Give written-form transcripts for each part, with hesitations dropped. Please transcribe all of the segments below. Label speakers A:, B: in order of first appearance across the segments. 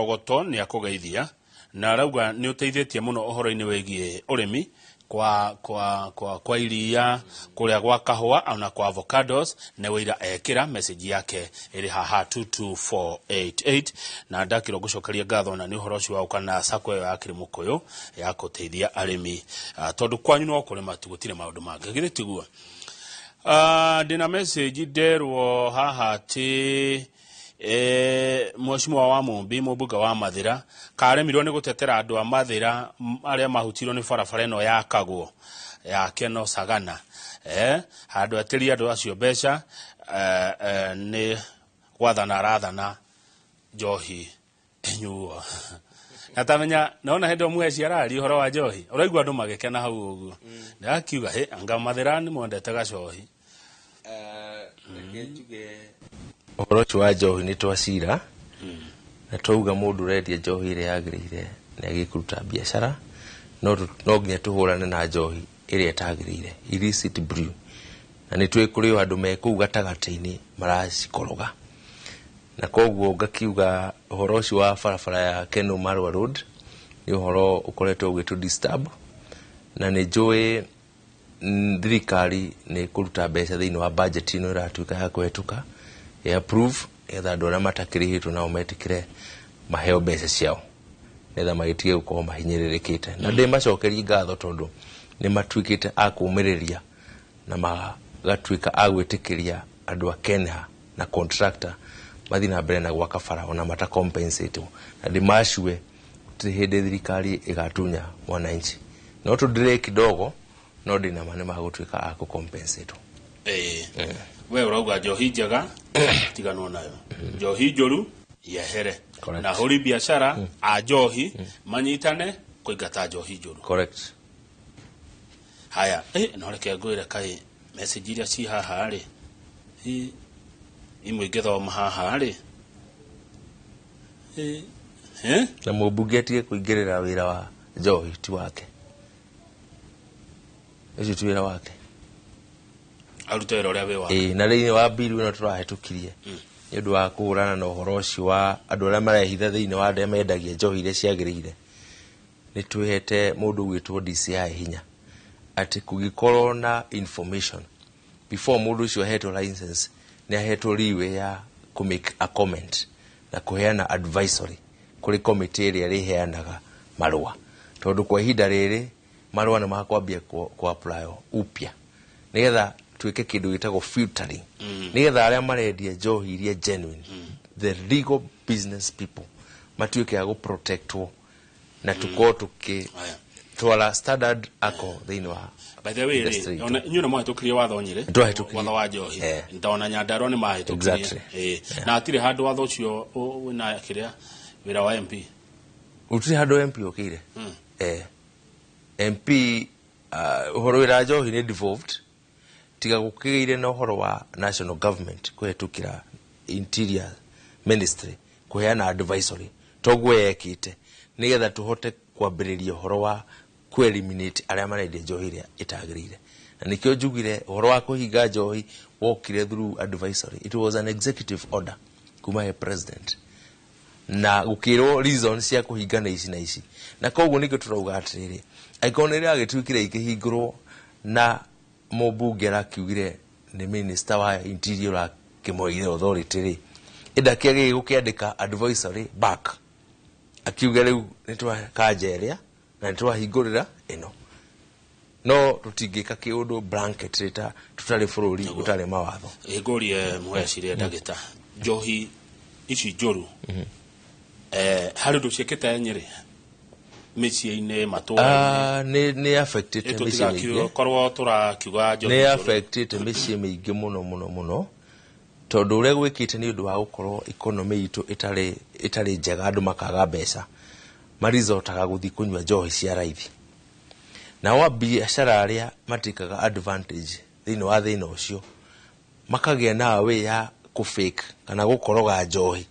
A: Ogoto ni akugeithia na arauga ni uteithĩtie muno uhoro-ini wigie urimi kwa iria kuria gwa kahua ona kwa avocados na wira ekira message yake iri haha 22488 na ndakiro gucokeria ngatho na ni uhoro ucio wa kana sako ya Kirimukuyu ya guteithia arimi tondu kwanyu no kurima tugutire maundu mangĩ githĩ tiguo. Ndina message nderwo haha ti Mheshimiwa wa Mumbi Mubuga wa Mathira karemirwo ni gutetera andu a Mathira aria mahutirwo ni barabara ino ya Kagwo ya Keno Sagana handu atiri andu acio mbeca ni gwathana arathana njohi enyuo natamenya naona hendo muheci arari horo wa njohi uraigwa andu magikena hau uguo ndakiuga anga Mathira ni mwendete gacohi
B: Uhoro wa njohi ni twacira na twauga mundu rendia njohi ire yagirire ni agikuruta biashara no nginya tuhurane na njohi ire etagirire illicit brew na ni twikuriyo andu me kuu gatagati-ini maracikoroga na koguo ngakiuga uhoro ucio wa barabara ya Keno Marwa Road ni uhoro ukoretwo ugitu disturb na ni njui thirikari ni kuruta mbeca thiini wa budget ino iratuika ya kwetuka approve etha andu aria matakirihitwo nao metikire maheo mbeca ciao netha magitige gukorwo mahinyiririkite na ndi macokeri ngatho tondu ni matuikite akumiriria na magatuika agwitikiria andu a Kenya na contractor mathi na mbere na gwaka bara ona mata compensate na ndi mashue hindi thirikari igatunya mwananchi no tudire kidogo no ndina mane magutuika aku compensate
A: we urauga njohi njega tiganwo nayo njohi njuru yehere na huri biashara a njohi manyitane kuingata njohi njuru
B: correct.
A: Haya no reke ngwire kai message iria ci haha ri imwe ngethoma haha ri
B: na mubunge atige kuingirira wira wa njohi ti wake ucio ti wira wake
A: arutero ria we wake
B: na thiini wa bill ino turahitukirie ni undu wa kuhurana na uhoro ucio wa andu aria marehitha thiini wa aria mendagia njohi iria ciagirire ni twihete mundu gwitwo DCI hinya ati kugikorwo na information before mundu ucio ahetwo license ni ahetwo liwe ya ku make a comment na kuheana advisory kuri committee iria riheanaga marua tondu kwa ihinda riri marua ni makwambia ku apply upya nigetha twike kindu gitagwo filtering nigetha aria marendia njohi iria genuine the legal business people matuike ya go protectwo na tuko tuki twala standard ako thiini wa
A: by the way ona nyuna mahitukirie watho nyire watho wa njohi ndona Nyandarua ni mahitukirie na atire handu watho ucio wina kiria wira wa MP
B: utire handu MP okire MP uhoro wira njohi ni devolved tiga gukigeire na uhoro wa national government kwetukira interior ministry kuheana advisory togwe yekite nigetha tuhote kwambiriria uhoro wa ku eliminate aria marendia njohi iria itagirire na nikio njugire uhoro wa kuhinga njohi wokire through advisory it was an executive order kuma he president na gukirwo reason cia kuhinga na ici na koguo nikio turauga atiriri aikonere agituikire ikihingurwo na mubunge rakiugire ni minister wa interior wa Kimoire authority ri idakiage gukiandika advisory back akiuga riu nitwa kajeria na nitwa hingurira ino no tutingika kiundu blanket rita tutari bururi utari mawatho
A: igorie muhecirie ndagita njohi ici njuru hari nduciekete nyiri micii-ini matũra
B: ni affected
A: micii korwo turakiuga njohi
B: ni affected micii mingi muno tondu uria gwikite ni undu wa gukorwo economy itu itari njega andu makaga mbeca marizotaga guthi kunywa njohi cia raithi na wa biashara aria matikaga advantage thiini wa thina ucio makagia na way ya ku fake kana gukoroga njohi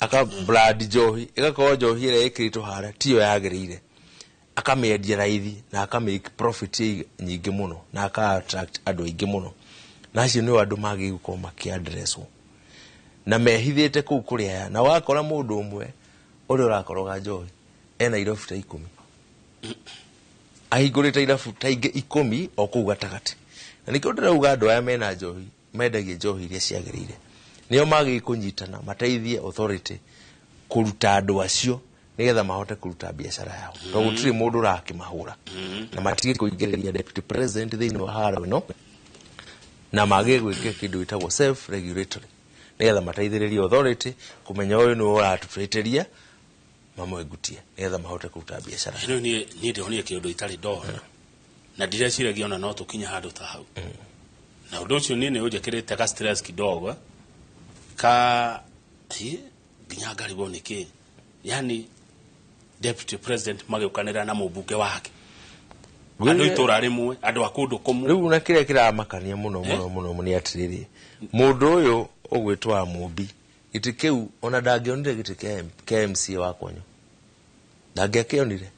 B: aka blood njohi igakorwo njohi ire ikirito hara tiyo yagirire akamendia raithi na aka make profit nyingi muno na aka attract andu aingi muno na acio ni andu magigukorwo makiaddresswo na mehithite kuu kuria na wakora mundu umwe uri urakoroga njohi ena irabu ta 10 ahingurite irabu ta ingi 10 o kuu gatagati na nikio ndirauga andu aya mena njohi mendagie njohi iria ciagirire nio magi kunyitana mateithie authority kuruta andu acio nigetha mahote kuruta biashara yao to gutiri mundu rakimahura na matige kuingiriria deputy president thiini wa haro no na magi gwike kindu itagwo self regulatory nigetha mateithiririe authority kumenya uyu ni uratuteteria mamwegutie nigetha mahote kuruta biashara
A: ino ni ndionie kindu itari ndona na ndireciria ona no tukinya handu ta hau na undu ucio ni unjekirite ka stress kidogo ka ginya ngari boneke yani deputy president magiukanira na mubunge wake andu itura rimwe andu akundu kumu
B: riu na kire kiramakania muno ni atiriri mundu uyu ugwitwa Mumbi itikeu ona ndangionire giti KMC wa Konyo ndangionire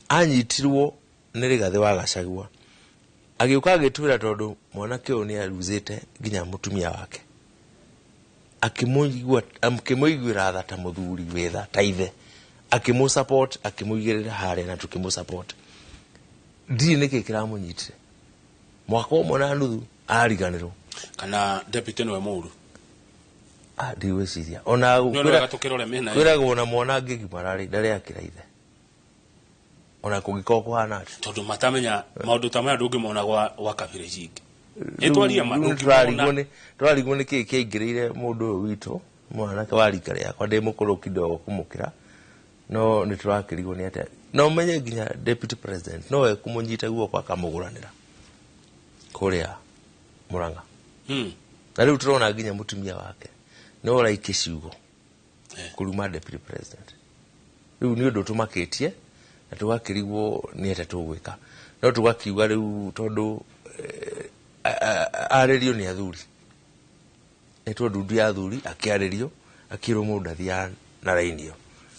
B: anyitirwo ni Rigathi wa Gachagua agiuka agitwira tondu mwanake uyu ni aruzite ginya mutumia wake akimuigwira tha ta muthuri wetha ta ithe akimu support akimuigirira hare na tukimu support ndi niki kiramunyitire mwaka umwe na nuthu ariganirwo
A: kana deputy no muru
B: ndiweciria ona kwiragwo na mwana ngigi marari ndari akira ithe ona kugiko kuhana
A: tondu matamenya maundu ta maya ndungimona gwa kabire jingi
B: etwaria twarigwo ni kii kiingirire mundu uyu witu mwanake warikare yakwa ndi mukuru kidogo kumukira no ni turakirigwo ni ate no menye ginya deputy president no we kumunyita guoko akamuguranira kuria Muranga na riu turona ginya mutumia wake no raiki ciugo kuruma deputy president riu ni undu tumakitie na tugakirigwo ni ate tugwika no tugakiuga riu tondu aririo ni athuri etwo ndudu ya athuri akiaririo akiro mundu athia na rainio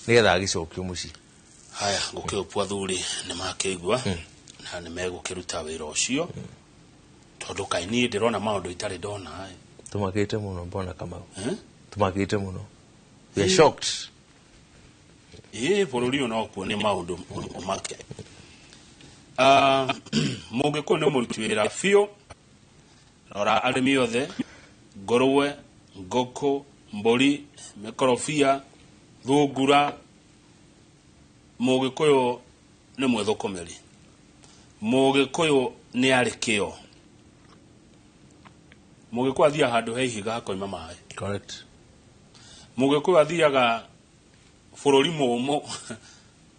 B: nigetha agicokio muci
A: haya gukiupwa athuri ni makigwa na ni megukiruta wira ucio tondu kaini ndirona maundu itari ndona
B: tumakite muno mbona kama tumakite muno we are shocked
A: bururi ona okuo ni maundu make mugiko no murutwira fio ora arimi othe ngorwe ngoko mbori mikorofia thungura mugikuyu ni mwethukumiri mugikuyu ni arikio mugikuyu athia handu he ihiga hakoima mai
B: correct
A: mugikuyu athiaga bururi mumu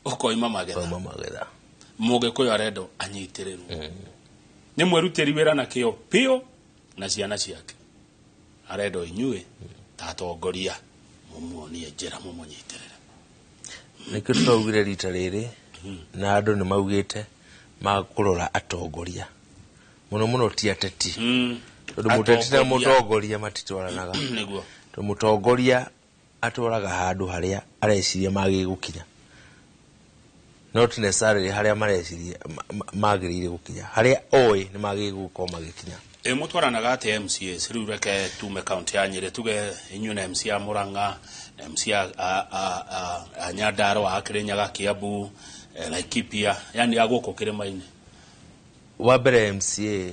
A: ukoima magetha mugikuyu arendo anyitirirwo ni mwerutiri wira na kio pio na ciana ciake arendo inyue tatongoria mumuonie njira mumunyitirire
B: nikio turaugire rita riri na andu ni maugite makurora atongoria muno ti ateti tondu muteti na mutongoria matitwaranaga
A: niguo
B: to mutongoria atwaraga handu haria areciria magigukinya not necessarily haria mareciria magirire gukinya haria oi ni magiguko magikinya
A: mutwaranaga ate MCA riu reke tume county ya Nyeri tuge inyu na MC ya Muranga na MC a Nyandarua akirinyaga Kiambu Laikipia yani aguko kirima-ini
B: wa mbere MCA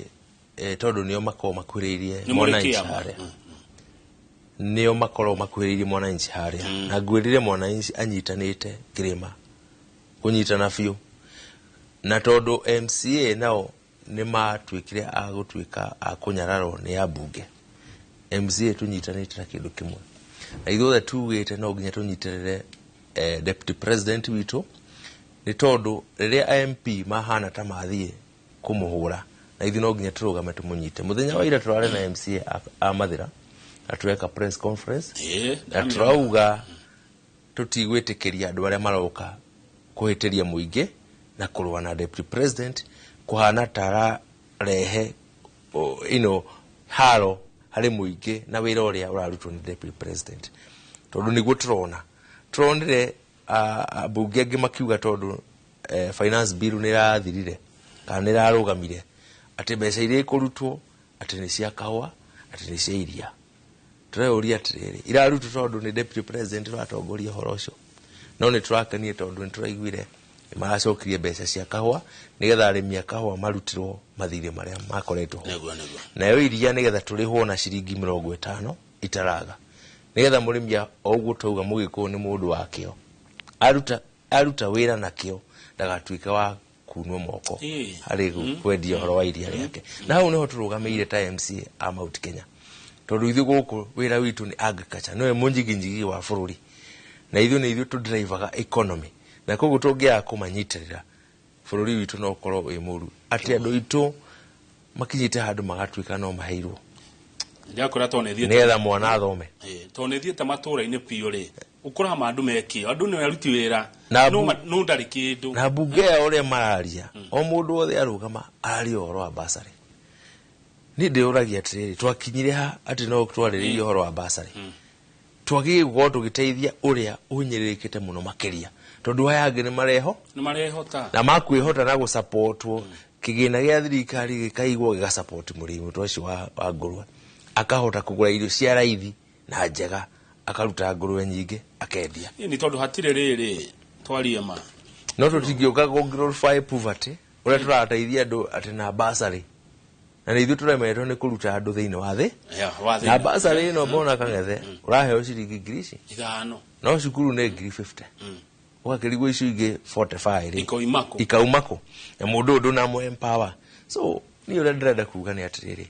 B: tondu nio makoro makwiririe mwananchi haria nio makoro makwiririe mwananchi haria na ngwirire mwananchi anyitanite kirima kunyitana fiu na tondu MCA nao ni matwikire agutwika akunyararo ni abunge MCA tunyitanite na kindu kimwe na ithuothe tugite no nginya tunyitirire deputy president witu ni tondu riria MP mahana ta mathie kumuhura na ithi no nginya turugame tumunyite muthenya wa ira turare na MCA a Mathira atweka press conference na turauga tutigwitikiria andu aria maroka kuhitiria muingi na kurwa na deputy president kuhana tara rehe haro hari muingi na wira uria urarutwo ni deputy president tondu niguo turonire bunge angi makiuga tondu finance bill ni rathirire kana ni rarugamire ati mbeca iria ikurutwo ati ni cia kahua ati ni cia iria tureuria atiriri irarutwo tondu ni deputy president ratongoria horo ucio no nĩ tũrakenie tondũ nĩ tũraiguire maracokirie mbeca cia kahũa nigetha arĩmi a kahũa marutirwo mathirĩ marĩa makoretwo ho nayo iria nigetha tũrĩhwo na ciringi 50 itaraga nigetha mũrĩmi o ũguo twauga Mũgĩkũyũ nĩ mũndũ wa kĩo aruta wĩra na kĩo ndagatuĩke wa kunwo moko harĩ kwendia ũhoro wa iria rĩake na hau nĩho tũrũgamĩire ta MCA a Mount Kenya tondũ ithuĩ gũkũ wĩra witũ nĩ agriculture nĩwe mũnyiginjigi wa bũrũri na ithuĩ tũdrivaga economy na koguo tũngĩaga kũmanyitĩrĩra bũrũri witũ no ũkorwo wĩ mũru atĩ andũ itũ makinyĩte handũ magatuĩka no maheirwo
A: ndakora tonethie
B: nigetha mwana athome
A: tonethie ta matũra-inĩ piũ rĩ ukora mandu mekio andu nĩ aruti wĩra no ndarĩ kĩndũ
B: na bunge ũrĩa mararia o mũndũ wothe arũgama araria ũhoro wa basarĩ nĩ ndĩũragia atĩrĩrĩ twakinyire ha atĩ no twarĩrĩrie ũhoro wa basarĩ twagĩrĩirwo gũkorwo tũgĩteithia ũrĩa ũhinyĩrĩrĩkĩte mũno makĩria tondũ aya angĩ nĩ marehota na makwĩhota na gũsupportwo kĩgĩna gĩa thirikari gĩkaigwo gĩgasupport mũrĩmi ũcio wa ngũrũwe akahota kũgũra irio cia raithi na njega akaruta ngũrũwe nyingĩ akendia
A: ni tondũ hatirĩ rĩrĩ twarie ma
B: no tũtingĩũka glorify poverty ũrĩa tũrateithia andũ atĩ na basarĩ na nĩ ithuĩ tũremeretwo nĩ kũruta andũ thĩinĩ wa thĩ na basarĩ ĩno mbona Kang'ethe ũraheo ciringi 5,000 no cukuru nĩ 50,000 ũgakĩrigwo icio ingĩ 45 ikaumako na mũndũ ũndũ na empower so niĩ ũrĩa ndĩrenda kuga nĩ atĩrĩrĩ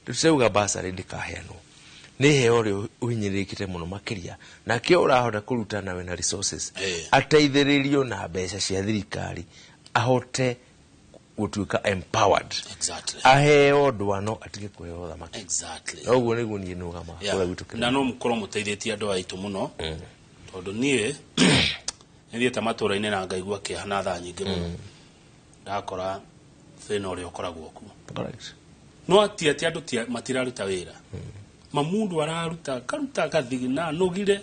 B: tũteuga basarĩ ndĩkaheanwo nĩ heo ũrĩa ũhinyĩrĩrĩkĩte mũno makĩria na kĩo ũrahota kũruta nawe na resources ateithĩrĩrio na mbeca cia thirikari ahote gũtuĩka empowered aheo ndwano atige kũheo thamaki na ũguo nĩguo niĩ nũgama kũrĩa gwitũ
A: na no mũkorwo mũteithĩtie andũ aitũ mũno tondũ niĩ nĩthiĩte matũra-inĩ na ngaigua kĩeha na tha nyingĩ mũno ndakora thĩna ũrĩa ũkoragwo kuo no ati andũ matiraruta wĩra mamundu araruta karuta gathigina nogire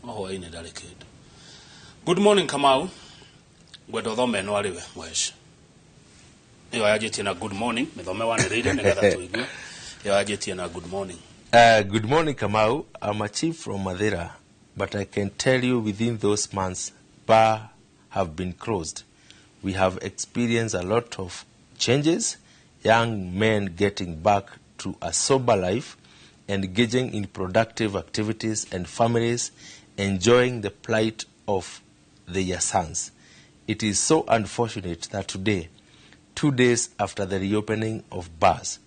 A: hwainĩ ndarĩ kĩndũ. Good morning Kamau ngwenda ũthome no arĩwe mwesh iyo yajetie na good morning mithome wanĩrĩire nĩgetha tũigue iyo yajetie na good morning.
B: Good morning Kamau, I'm a chief from Mathira, but I can tell you within those months bar have been closed. We have experienced a lot of changes, young men getting back to a sober life, engaging in productive activities, and families enjoying the plight of their sons. It is so unfortunate that today, 2 days after the reopening of bars,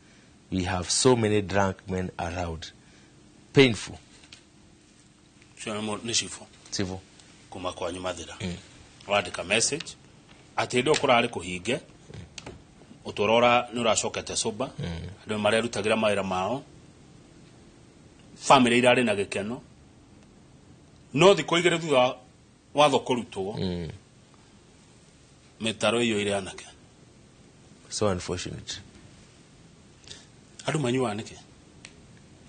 B: we have so many drunk men around. Painful.
A: Sivo. Kuma kwa Mathira. Wandika message. Atendo kurari kuhinge. Utorora nuracokete soba. Andu marerutagira mawira mao. Family irari na gikeno. No thiko igere thutha watho kurutwo. Metaro iyo ire anake.
B: So unfortunate.
A: Adu manyua nike.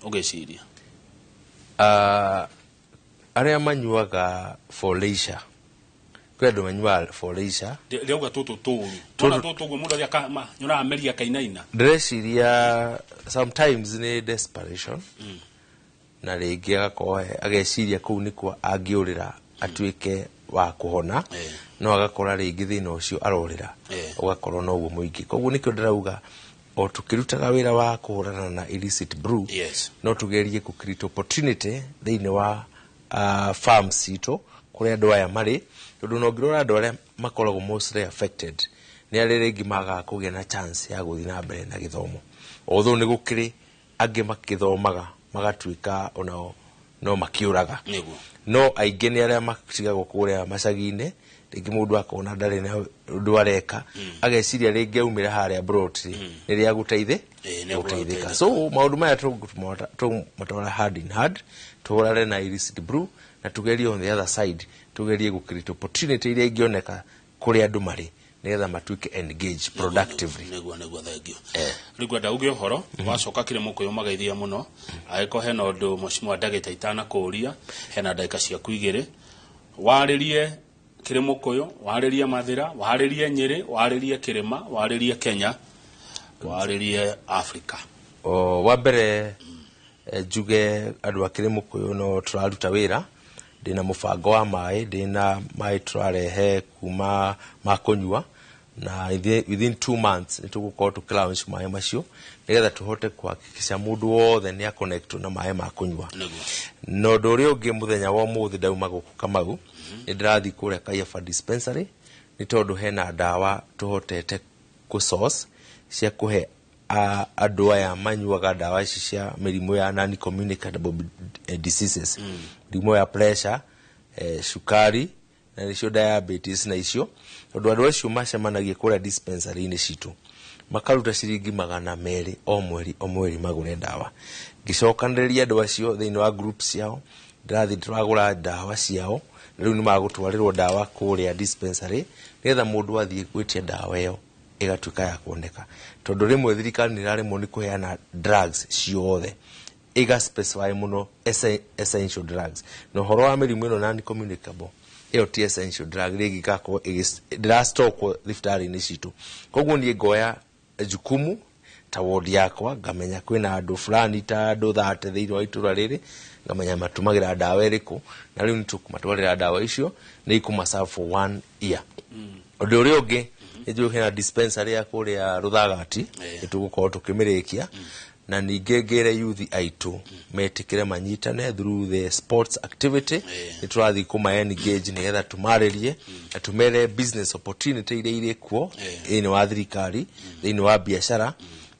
A: Ogeciria.
B: Aria manyuaga for leisure. Kwedo manyua for leisure.
A: Leuga toto gwe mundu athia kama nyora ameria kainaina.
B: Dressiria sometimes ni desperation. Na rĩngĩ agakorwo ageciria kũu nĩkuo angĩũrĩra atuĩke wa kũhona no agakora rĩngĩ thĩna ũcio arorĩra ũgakorwo no guo mũingĩ koguo nĩkĩo ndĩrauga o tukirutaga wĩra wa kũhũrana na illicit brew no tugerie ku create opportunity thĩinĩ wa farms citũ kũrĩa andũ aya marĩ tondũ no ngĩrora andũ arĩa makoragwo mostly affected nĩ arĩa rĩngĩ magaga kũgĩa na chance ya gũthiĩ na mbere na gĩthomo although nĩ gũkĩrĩ angĩ magĩthomaga magatuĩka onao no makiũraga no aingĩ nĩ arĩa matigagwo kũrĩa macagi-inĩ rĩngĩ mũndũ akona ndarĩ na ũndũ areka ageciria rĩngĩ aumĩra harĩa broti nĩ rĩa gũteithĩka so maũndũ maya tũmatwara hand in hand tũhũrane na illicit brew na tugerie on the other side tugerie gũcreate opportunity iria ingĩoneka kũrĩa andũ marĩ nigetha matuĩke engage productively
A: nĩguo thengio rĩu ndauge ũhoro wacoka kire mũkũyũ magaithia mũno agĩko hena ũndũ mũcimwa ndagĩta itana kũria hena ndagĩka cia kuigĩrĩ warĩrie kire mũkũyũ warĩrie Mathira warĩrie Nyĩrĩ warĩrie Kĩrĩma warĩrie Kenya warĩrie Africa
B: wa mbere njuge andũ a kire mũkũyũ no tũraruta wĩra ndina mubango wa mai, ndina mai turarehe kuma makunywa na within 2 months nitugukorwo tukilaunch mai macio nigetha tuhote kuhakikisha mundu wothe ni connect na mai makunywa. No nduri ungi muthenya wa muthi ndauma guku Kamau ndirathi kuria Kaiafa dispensary ni tondu hena ndawa tuhotete ku source cia kuhe andu aya manyuaga ndawa ici cia mirimu ya non communicable diseases, mirimu ya pressure, sukari na nicio diabetes na icio. Tondu andu acio macemanagia kuria dispensary ini citu makaruta ciringi 200 o mweri magure ndawa. Ngicokaniriria andu acio thiini wa groups ciao ndirathi turagura ndawa ciao riu ni magutwarirwo ndawa kuria dispensary nigetha mundu athie gwitia ndawa iyo igatuika ya kuoneka. Tondu rimwe thirikari ni rarimo ni kuheana drugs ciothe iga specify muno essential drugs. No horo wa mirimu ino non communicable iyo ti essential drug rigi kako ndira stock thiftari ni citu. Koguo nie ngoya jukumu ta ward yakwa ngamenya kwina andu fulani ta andu 30 thiini wa itura riri ngamenya matumagira ndawa iriku na riu nitukumatwarira ndawa icio ni ikumaserve for 1 year. Undu uri ungi ejo hena dispensary ya kuria Ruthagati nitugukorwo tukimirikia na ninge ngire youth aitu metikire manyitane through the sports activity niturathi kuma engage nigetha tumaririe na tumere business opportunity ile ile kuo ini wa thirikari ini wa biashara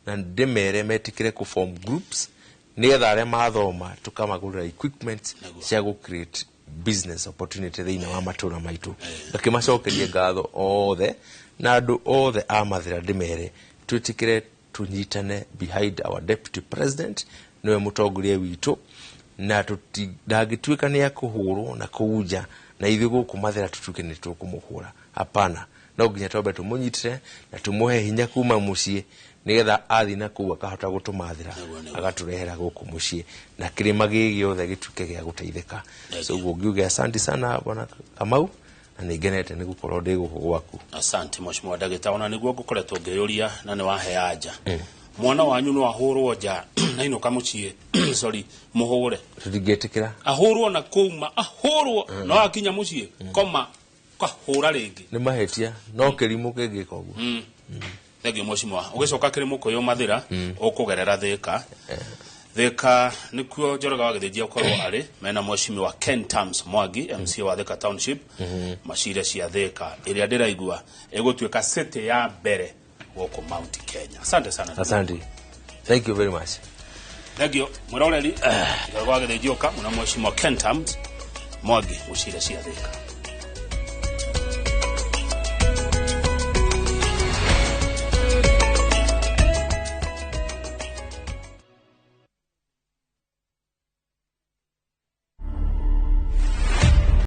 B: na ndemere metikire ku form groups nigetha aria mathoma tukamagurira equipment cia gu create business opportunity thini wa matura maitu. Ngakimacokeria ngatho othe na andu othe amathira ndimere twitikire tunyitane behind our deputy president niwe mutongoria witu na tutindagituika ni akuhurwo na kuuja na ithu guku mathira tutuke ni tukumuhura. Hapana, no nginya tobe tumunyitire na tumuhe hinya kuma mucii nigetha athi na kuwa kahota gutumathira agaturehera guku mucii na kirima gigi othe gituke gia guteithika. So ngiuge asante sana bwana Kamau na nigenete ni gukorwo ndi guku gwaku.
A: Asante mheshimiwa ndagita, ona niguo ngukoretwo ngiyuria na ni wahe anja mwana wanyu no ahurwo nja na ino kamucie sorry muhure
B: tutingetikira
A: ahurwo na kuma ahurwo no akinya mucie koma kahura ringi
B: ni mahetia no kirimu kingika uguo.
A: Thegio mheshimiwa ugicoka kirimu kuyo mathira ukugerera Thika nikuo Njoroge wa Githĩnjia ukorwo ari mena mheshimiwa Ken Tams Mwangi MC wa Thika Township macira cia Thika iria ndiraigua egutuika city ya mbere goko Mount Kenya. Asante sana.
B: Asante. Thank you very much.
A: Thegio muroreri Njoroge wa Githĩnjia ka muna mheshimiwa Ken Tams Mwangi macira cia Thika.